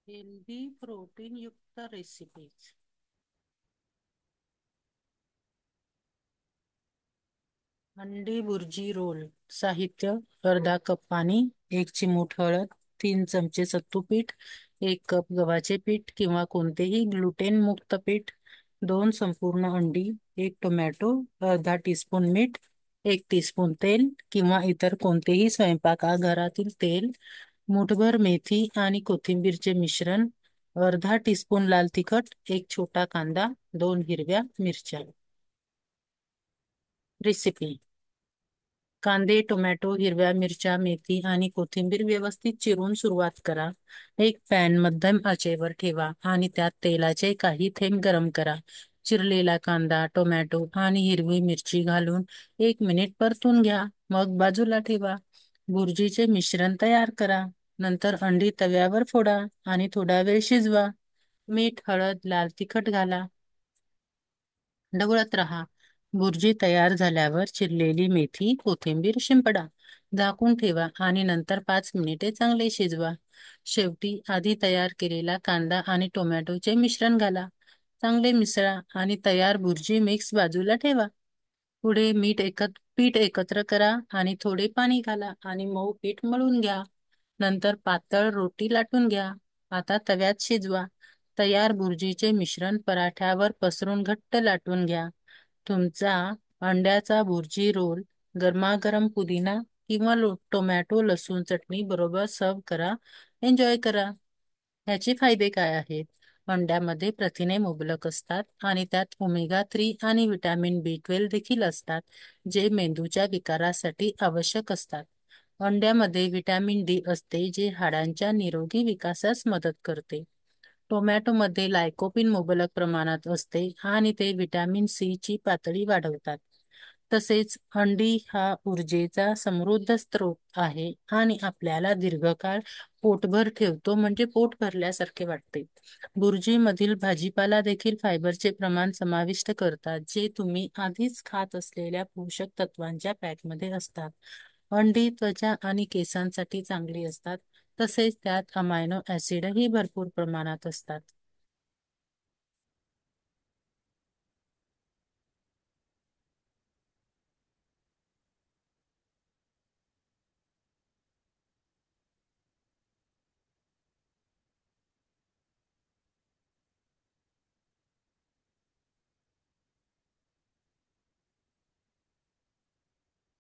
Healthy protein युक्त recipes. अंडी bhurji role. साहित्य: अर्धा कप पाणी, एक चिमूट हळद, 3 चमचे सत्तू पीठ, 1 कप गव्हाचे पीठ किंवा कोणतेही ग्लुटेन मुक्त पीठ, 2 संपूर्ण अंडी, 1 टोमॅटो, अर्धा टीस्पून मीठ, 1 टीस्पून तेल किंवा इतर कोणतेही स्वयंपाकघरातील तेल, मुठभर मेथी आणि कोथिंबीरचे मिश्रण, अर्धा टीस्पून लाल तिखट, एक छोटा कांदा, 2 हिरव्या मिरच्या. रेसिपी: कांदे, टोमॅटो, हिरव्या मिरच्या, मेथी आणि कोथिंबीर व्यवस्थित चिरून सुरुवात करा. एक पॅन मध्यम आचेवर ठेवा आणि त्यात तेलाचे काही थेंब गरम करा. चिरलेला कांदा, टोमॅटो आणि हिरवी मिरची घालून 1 मिनिट परतून घ्या. मग बाजूला ठेवा. भुर्जीचे मिश्रण तयार करा. नंतर अंडी तव्यावर फोडा आणि थोडा वेळ शिजवा. मीठ, हळद, लाल तिखट घाला. ढवळत राहा. भुर्जी तयार झाल्यावर चिरलेली मेथी, कोथिंबीर शिंपडा. झाकून ठेवा आणि नंतर 5 मिनिटे चांगले शिजवा. शेवटी आधी तयार केलेला कांदा आणि टोमॅटोचे मिश्रण घाला. चांगले मिसळा आणि तयार भुर्जी मिक्स बाजूला ठेवा. पुढे पीठ एकत्र करा आणि थोडे पाणी घाला आणि मऊ पीठ मळून घ्या. नंतर पातळ रोटी लाटून घ्या. आता तव्यात शिजवा. तयार भुर्जीचे मिश्रण पराठ्यावर पसरून घट्ट लाटून घ्या. तुमचा अंड्याचा भुर्जी रोल गरमागरम पुदिना किंवा टोमॅटो लसूण चटणी बरोबर सर्व्ह करा. एन्जॉय करा. ह्याचे फायदे काय आहेत? अंड्यामध्ये प्रथिने मुबलक असतात आणि त्यात ओमेगा 3 आणि व्हिटॅमिन B12 देखील असतात, जे मेंदूच्या विकारासाठी आवश्यक असतात. अंड्यामध्ये व्हिटॅमिन डी असते, जे हाडांच्या निरोगी विकासास मदत करते. टोमॅटोमध्ये लायकोपीन मुबलक प्रमाणात असते आणि ते व्हिटॅमिन सी ची पातळी वाढवतात. तसेच अंडी हा ऊर्जेचा समृद्ध स्रोत आहे आणि आपल्याला दीर्घकाळ पोटभर ठेवतो, म्हणजे पोट भरल्यासारखे वाटते. भुर्जीमधील भाजीपाला देखील फायबरचे प्रमाण समाविष्ट करतात, जे तुम्ही आधीच खात असलेल्या पोषक तत्वांच्या पॅकमध्ये असतात. अंडी त्वचा आणि केसांसाठी चांगली असतात. तसेच त्यात अमायनो ऍसिडही भरपूर प्रमाणात असतात.